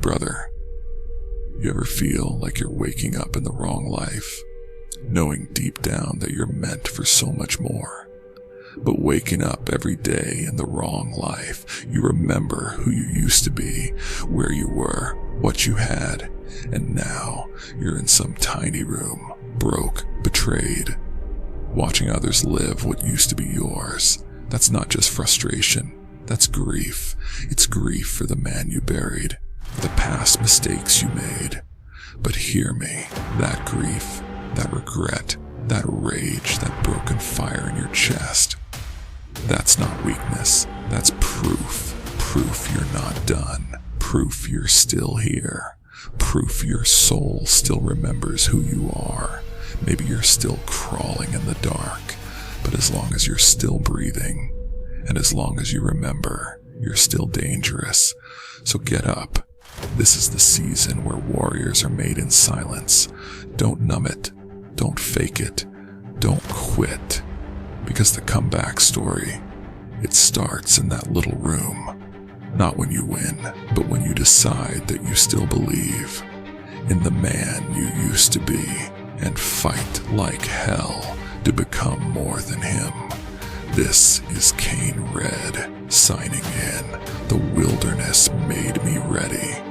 Brother, you ever feel like you're waking up in the wrong life, knowing deep down that you're meant for so much more, but waking up every day in the wrong life? You remember who you used to be, where you were, what you had, and now you're in some tiny room, broke, betrayed, watching others live what used to be yours. That's not just frustration, that's grief. It's grief for the man you buried, the past mistakes you made. But hear me, that grief, that regret, that rage, that broken fire in your chest, that's not weakness, that's proof. Proof you're not done. Proof you're still here. Proof your soul still remembers who you are. Maybe you're still crawling in the dark, but as long as you're still breathing, and as long as you remember, you're still dangerous. So get up. This is the season where warriors are made in silence. Don't numb it. Don't fake it. Don't quit. Because the comeback story, it starts in that little room. Not when you win, but when you decide that you still believe in the man you used to be and fight like hell to become more than him. This is Kain Red, signing in. The wilderness made me ready.